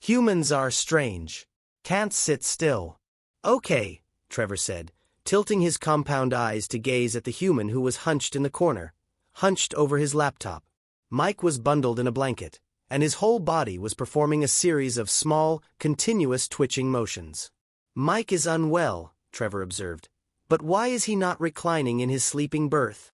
Humans are strange. Can't sit still. Okay, Trevor said, tilting his compound eyes to gaze at the human who was hunched in the corner, hunched over his laptop. Mike was bundled in a blanket, and his whole body was performing a series of small, continuous twitching motions. Mike is unwell, Trevor observed. But why is he not reclining in his sleeping berth?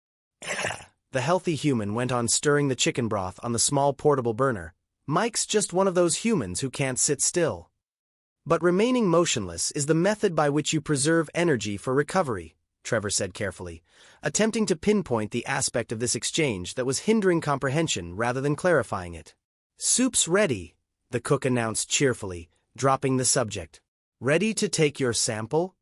The healthy human went on stirring the chicken broth on the small portable burner. Mike's just one of those humans who can't sit still. But remaining motionless is the method by which you preserve energy for recovery, Trevor said carefully, attempting to pinpoint the aspect of this exchange that was hindering comprehension rather than clarifying it. Soup's ready, the cook announced cheerfully, dropping the subject. Ready to take your sample?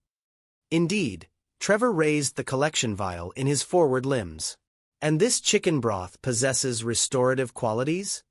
Indeed, Trevor raised the collection vial in his forward limbs. And this chicken broth possesses restorative qualities?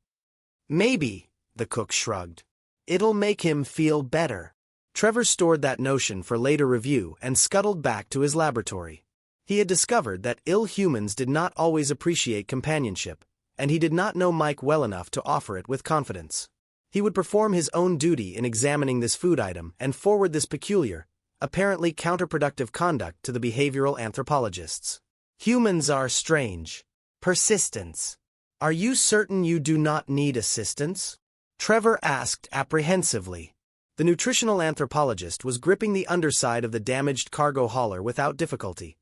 Maybe, the cook shrugged. It'll make him feel better. Trevor stored that notion for later review and scuttled back to his laboratory. He had discovered that ill humans did not always appreciate companionship, and he did not know Mike well enough to offer it with confidence. He would perform his own duty in examining this food item and forward this peculiar, apparently counterproductive conduct to the behavioral anthropologists. Humans are strange. Persistence. Are you certain you do not need assistance? Trevor asked apprehensively. The nutritional anthropologist was gripping the underside of the damaged cargo hauler without difficulty.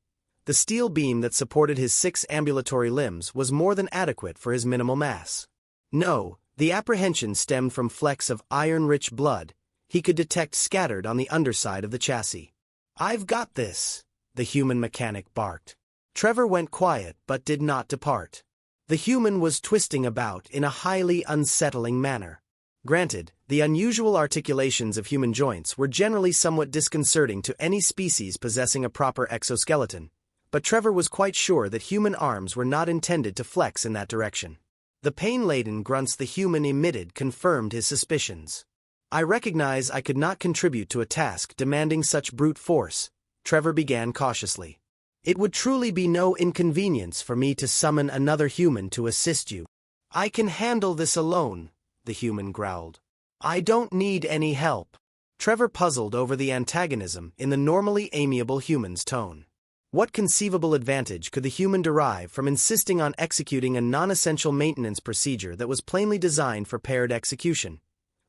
The steel beam that supported his 6 ambulatory limbs was more than adequate for his minimal mass. No, the apprehension stemmed from flecks of iron-rich blood he could detect scattered on the underside of the chassis. I've got this, the human mechanic barked. Trevor went quiet but did not depart. The human was twisting about in a highly unsettling manner. Granted, the unusual articulations of human joints were generally somewhat disconcerting to any species possessing a proper exoskeleton, but Trevor was quite sure that human arms were not intended to flex in that direction. The pain-laden grunts the human emitted confirmed his suspicions. I recognize I could not contribute to a task demanding such brute force, Trevor began cautiously. It would truly be no inconvenience for me to summon another human to assist you. I can handle this alone, the human growled. I don't need any help. Trevor puzzled over the antagonism in the normally amiable human's tone. What conceivable advantage could the human derive from insisting on executing a non-essential maintenance procedure that was plainly designed for paired execution,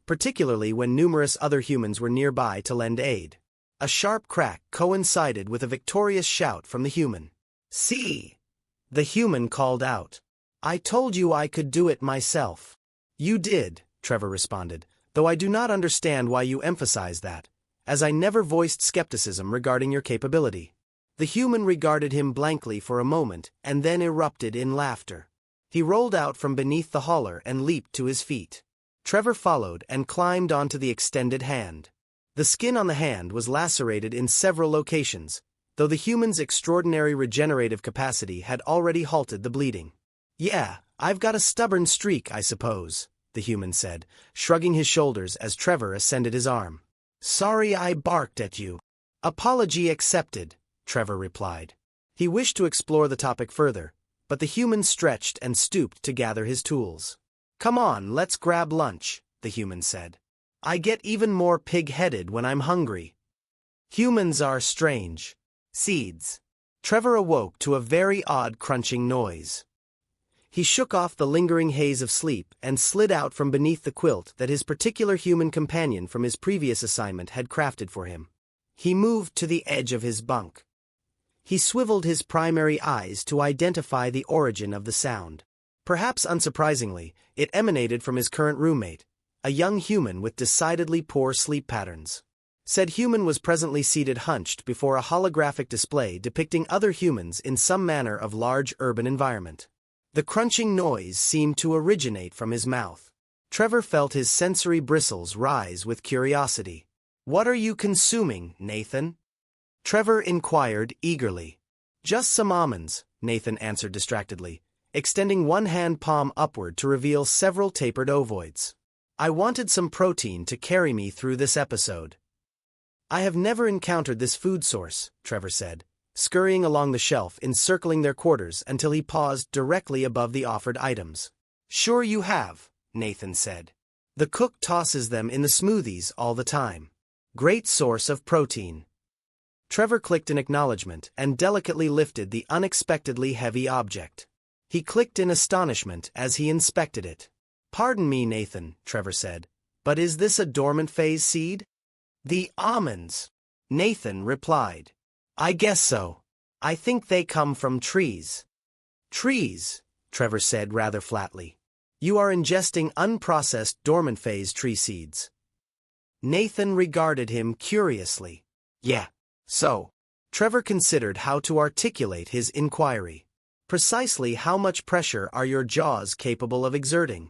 particularly when numerous other humans were nearby to lend aid? A sharp crack coincided with a victorious shout from the human. See! The human called out. I told you I could do it myself. You did, Trevor responded, though I do not understand why you emphasize that, as I never voiced skepticism regarding your capability. The human regarded him blankly for a moment and then erupted in laughter. He rolled out from beneath the hauler and leaped to his feet. Trevor followed and climbed onto the extended hand. The skin on the hand was lacerated in several locations, though the human's extraordinary regenerative capacity had already halted the bleeding. Yeah, I've got a stubborn streak, I suppose, the human said, shrugging his shoulders as Trevor ascended his arm. Sorry I barked at you. Apology accepted, Trevor replied. He wished to explore the topic further, but the human stretched and stooped to gather his tools. Come on, let's grab lunch, the human said. I get even more pig-headed when I'm hungry. Humans are strange. Seeds. Trevor awoke to a very odd crunching noise. He shook off the lingering haze of sleep and slid out from beneath the quilt that his particular human companion from his previous assignment had crafted for him. He moved to the edge of his bunk. He swiveled his primary eyes to identify the origin of the sound. Perhaps unsurprisingly, it emanated from his current roommate, a young human with decidedly poor sleep patterns. Said human was presently seated hunched before a holographic display depicting other humans in some manner of large urban environment. The crunching noise seemed to originate from his mouth. Trevor felt his sensory bristles rise with curiosity. What are you consuming, Nathan? Trevor inquired eagerly. Just some almonds, Nathan answered distractedly, extending one hand palm upward to reveal several tapered ovoids. I wanted some protein to carry me through this episode. I have never encountered this food source, Trevor said, scurrying along the shelf encircling their quarters until he paused directly above the offered items. Sure you have, Nathan said. The cook tosses them in the smoothies all the time. Great source of protein. Trevor clicked in acknowledgement and delicately lifted the unexpectedly heavy object. He clicked in astonishment as he inspected it. "Pardon me, Nathan," Trevor said, "but is this a dormant phase seed?" "The almonds," Nathan replied. "I guess so. I think they come from trees." "Trees," Trevor said rather flatly. "You are ingesting unprocessed dormant phase tree seeds." Nathan regarded him curiously. "Yeah. So." Trevor considered how to articulate his inquiry. "Precisely how much pressure are your jaws capable of exerting?"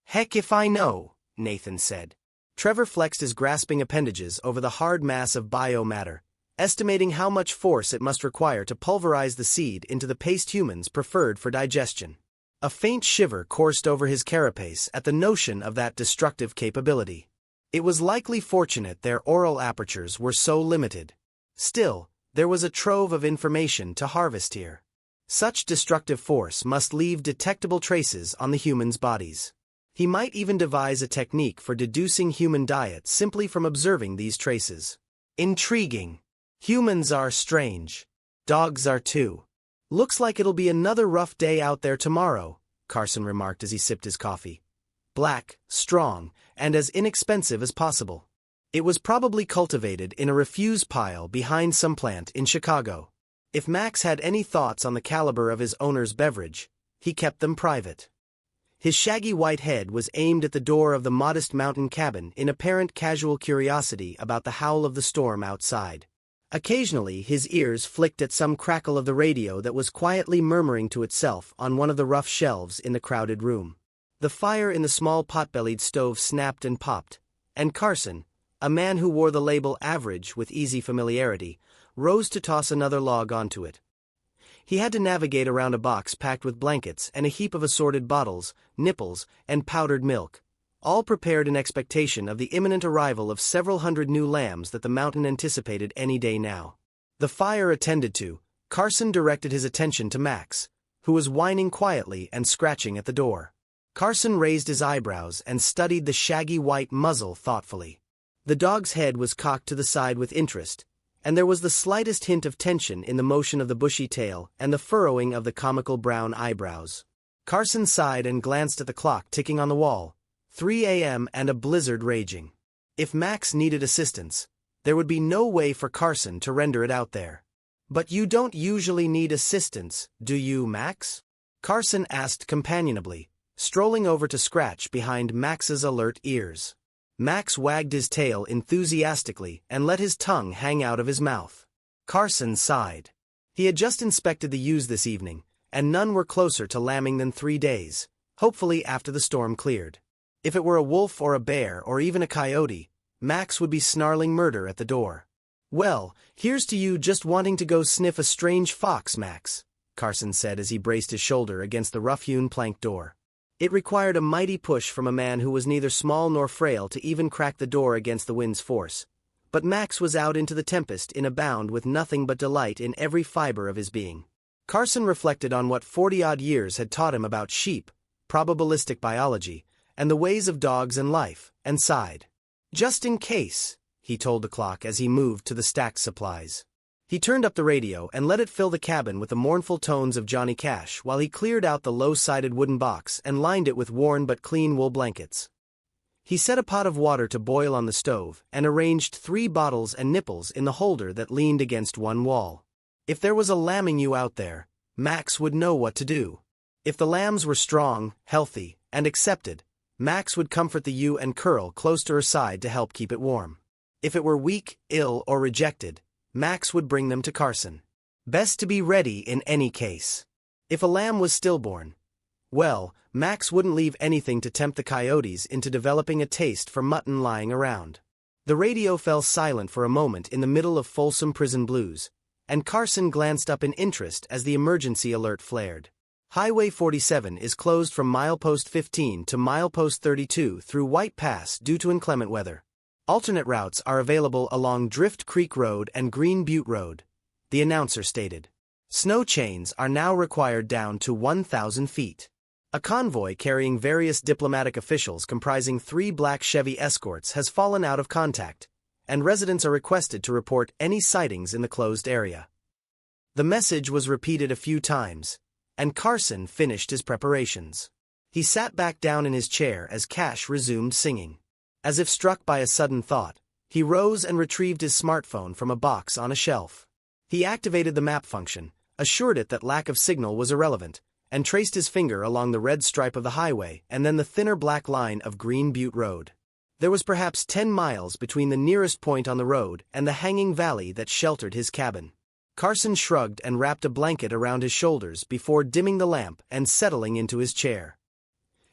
"Heck if I know," Nathan said. Trevor flexed his grasping appendages over the hard mass of biomatter, estimating how much force it must require to pulverize the seed into the paste humans preferred for digestion. A faint shiver coursed over his carapace at the notion of that destructive capability. It was likely fortunate their oral apertures were so limited. Still, there was a trove of information to harvest here. Such destructive force must leave detectable traces on the humans' bodies. He might even devise a technique for deducing human diet simply from observing these traces. Intriguing. Humans are strange. Dogs are too. "Looks like it'll be another rough day out there tomorrow," Carson remarked as he sipped his coffee. Black, strong, and as inexpensive as possible. It was probably cultivated in a refuse pile behind some plant in Chicago. If Max had any thoughts on the caliber of his owner's beverage, he kept them private. His shaggy white head was aimed at the door of the modest mountain cabin in apparent casual curiosity about the howl of the storm outside. Occasionally his ears flicked at some crackle of the radio that was quietly murmuring to itself on one of the rough shelves in the crowded room. The fire in the small pot-bellied stove snapped and popped, and Carson, a man who wore the label average with easy familiarity, rose to toss another log onto it. He had to navigate around a box packed with blankets and a heap of assorted bottles, nipples, and powdered milk, all prepared in expectation of the imminent arrival of several hundred new lambs that the mountain anticipated any day now. The fire attended to, Carson directed his attention to Max, who was whining quietly and scratching at the door. Carson raised his eyebrows and studied the shaggy white muzzle thoughtfully. The dog's head was cocked to the side with interest, and there was the slightest hint of tension in the motion of the bushy tail and the furrowing of the comical brown eyebrows. Carson sighed and glanced at the clock ticking on the wall. 3 a.m. and a blizzard raging. If Max needed assistance, there would be no way for Carson to render it out there. "But you don't usually need assistance, do you, Max?" Carson asked companionably, strolling over to scratch behind Max's alert ears. Max wagged his tail enthusiastically and let his tongue hang out of his mouth. Carson sighed. He had just inspected the ewes this evening, and none were closer to lambing than 3 days, hopefully after the storm cleared. If it were a wolf or a bear or even a coyote, Max would be snarling murder at the door. "Well, here's to you just wanting to go sniff a strange fox, Max," Carson said as he braced his shoulder against the rough-hewn plank door. It required a mighty push from a man who was neither small nor frail to even crack the door against the wind's force. But Max was out into the tempest in a bound with nothing but delight in every fiber of his being. Carson reflected on what 40-odd years had taught him about sheep, probabilistic biology, and the ways of dogs and life, and sighed. "Just in case," he told the clock as he moved to the stacked supplies. He turned up the radio and let it fill the cabin with the mournful tones of Johnny Cash while he cleared out the low-sided wooden box and lined it with worn but clean wool blankets. He set a pot of water to boil on the stove and arranged 3 bottles and nipples in the holder that leaned against one wall. If there was a lambing ewe out there, Max would know what to do. If the lambs were strong, healthy, and accepted, Max would comfort the ewe and curl close to her side to help keep it warm. If it were weak, ill, or rejected, Max would bring them to Carson. Best to be ready in any case. If a lamb was stillborn, well, Max wouldn't leave anything to tempt the coyotes into developing a taste for mutton lying around. The radio fell silent for a moment in the middle of Folsom Prison Blues, and Carson glanced up in interest as the emergency alert flared. Highway 47 is closed from milepost 15 to milepost 32 through White Pass due to inclement weather. Alternate routes are available along Drift Creek Road and Green Butte Road, the announcer stated. Snow chains are now required down to 1,000 feet. A convoy carrying various diplomatic officials comprising 3 black Chevy escorts has fallen out of contact, and residents are requested to report any sightings in the closed area. The message was repeated a few times, and Carson finished his preparations. He sat back down in his chair as Cash resumed singing. As if struck by a sudden thought, he rose and retrieved his smartphone from a box on a shelf. He activated the map function, assured it that lack of signal was irrelevant, and traced his finger along the red stripe of the highway and then the thinner black line of Green Butte Road. There was perhaps 10 miles between the nearest point on the road and the hanging valley that sheltered his cabin. Carson shrugged and wrapped a blanket around his shoulders before dimming the lamp and settling into his chair.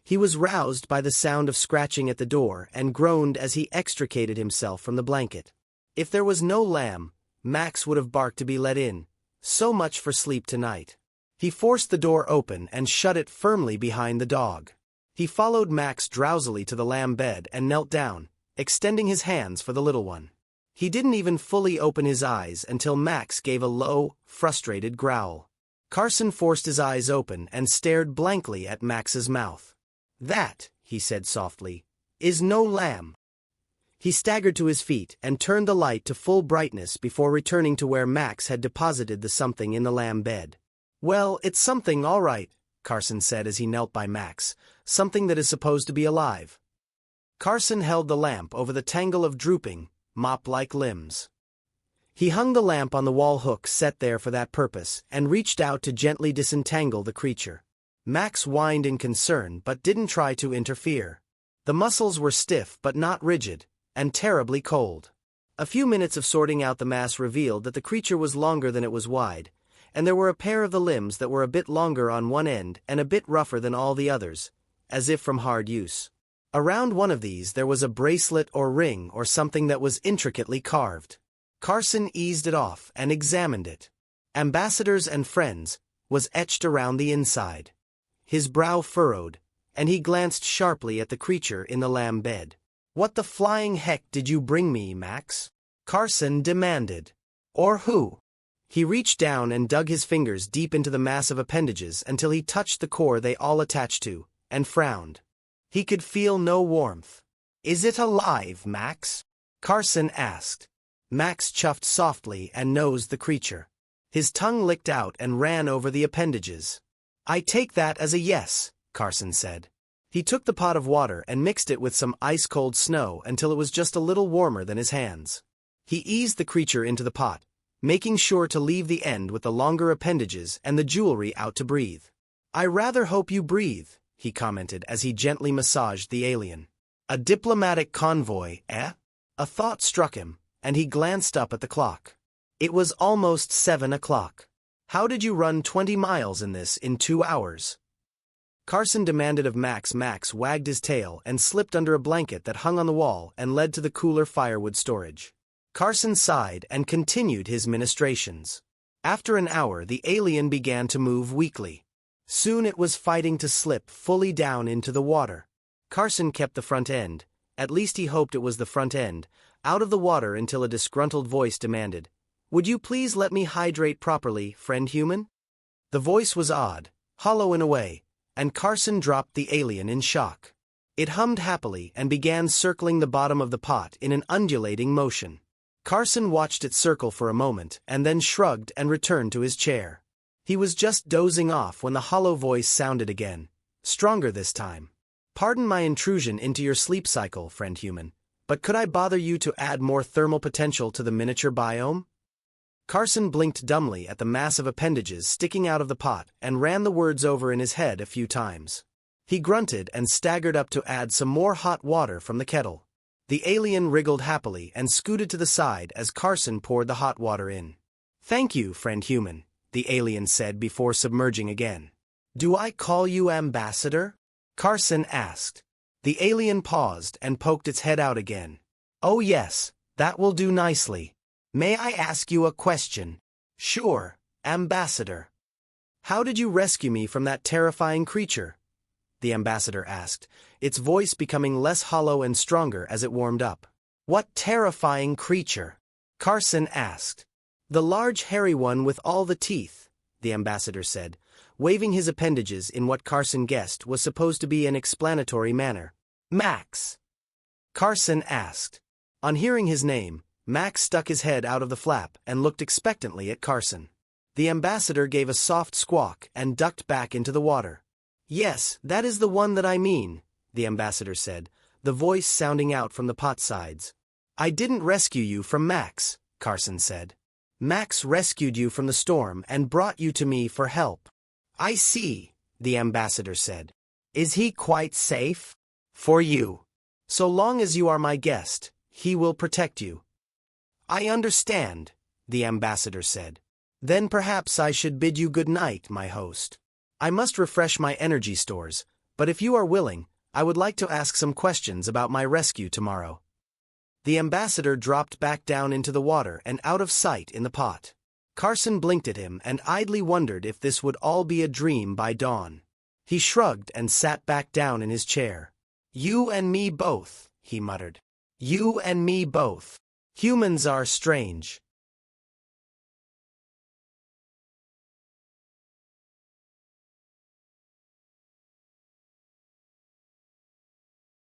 He was roused by the sound of scratching at the door and groaned as he extricated himself from the blanket. If there was no lamb, Max would have barked to be let in. So much for sleep tonight. He forced the door open and shut it firmly behind the dog. He followed Max drowsily to the lamb bed and knelt down, extending his hands for the little one. He didn't even fully open his eyes until Max gave a low, frustrated growl. Carson forced his eyes open and stared blankly at Max's mouth. "That," he said softly, "is no lamb." He staggered to his feet and turned the light to full brightness before returning to where Max had deposited the something in the lamb bed. "Well, it's something all right," Carson said as he knelt by Max, "something that is supposed to be alive." Carson held the lamp over the tangle of drooping, mop-like limbs. He hung the lamp on the wall hook set there for that purpose and reached out to gently disentangle the creature. Max whined in concern but didn't try to interfere. The muscles were stiff but not rigid, and terribly cold. A few minutes of sorting out the mass revealed that the creature was longer than it was wide, and there were a pair of the limbs that were a bit longer on one end and a bit rougher than all the others, as if from hard use. Around one of these there was a bracelet or ring or something that was intricately carved. Carson eased it off and examined it. "Ambassadors and Friends" was etched around the inside. His brow furrowed, and he glanced sharply at the creature in the lamb bed. "What the flying heck did you bring me, Max?" Carson demanded. "Or who?" He reached down and dug his fingers deep into the mass of appendages until he touched the core they all attached to, and frowned. He could feel no warmth. "Is it alive, Max?" Carson asked. Max chuffed softly and nosed the creature. His tongue licked out and ran over the appendages. "I take that as a yes," Carson said. He took the pot of water and mixed it with some ice-cold snow until it was just a little warmer than his hands. He eased the creature into the pot, making sure to leave the end with the longer appendages and the jewelry out to breathe. "I rather hope you breathe," he commented as he gently massaged the alien. "A diplomatic convoy, eh?" A thought struck him, and he glanced up at the clock. It was almost 7 o'clock. "How did you run 20 miles in this in 2 hours?" Carson demanded of Max. Max wagged his tail and slipped under a blanket that hung on the wall and led to the cooler firewood storage. Carson sighed and continued his ministrations. After an hour, the alien began to move weakly. Soon it was fighting to slip fully down into the water. Carson kept the front end, at least he hoped it was the front end, out of the water until a disgruntled voice demanded, "Would you please let me hydrate properly, friend human?" The voice was odd, hollow in a way, and Carson dropped the alien in shock. It hummed happily and began circling the bottom of the pot in an undulating motion. Carson watched it circle for a moment and then shrugged and returned to his chair. He was just dozing off when the hollow voice sounded again, stronger this time. "Pardon my intrusion into your sleep cycle, friend human, but could I bother you to add more thermal potential to the miniature biome?" Carson blinked dumbly at the mass of appendages sticking out of the pot and ran the words over in his head a few times. He grunted and staggered up to add some more hot water from the kettle. The alien wriggled happily and scooted to the side as Carson poured the hot water in. "Thank you, friend human," the alien said before submerging again. "Do I call you ambassador?" Carson asked. The alien paused and poked its head out again. "Oh yes, that will do nicely. May I ask you a question?" "Sure, ambassador." "How did you rescue me from that terrifying creature?" the ambassador asked, its voice becoming less hollow and stronger as it warmed up. "What terrifying creature?" Carson asked. "The large hairy one with all the teeth," the ambassador said. waving his appendages in what Carson guessed was supposed to be an explanatory manner. "Max?" Carson asked. On hearing his name, Max stuck his head out of the flap and looked expectantly at Carson. The ambassador gave a soft squawk and ducked back into the water. "Yes, that is the one that I mean," the ambassador said, the voice sounding out from the pot sides. "I didn't rescue you from Max," Carson said. "Max rescued you from the storm and brought you to me for help." "I see," the ambassador said. "Is he quite safe?" "For you. So long as you are my guest, he will protect you." "I understand," the ambassador said. "Then perhaps I should bid you good night, my host. I must refresh my energy stores, but if you are willing, I would like to ask some questions about my rescue tomorrow." The ambassador dropped back down into the water and out of sight in the pot. Carson blinked at him and idly wondered if this would all be a dream by dawn. He shrugged and sat back down in his chair. "You and me both," he muttered. "You and me both. Humans are strange.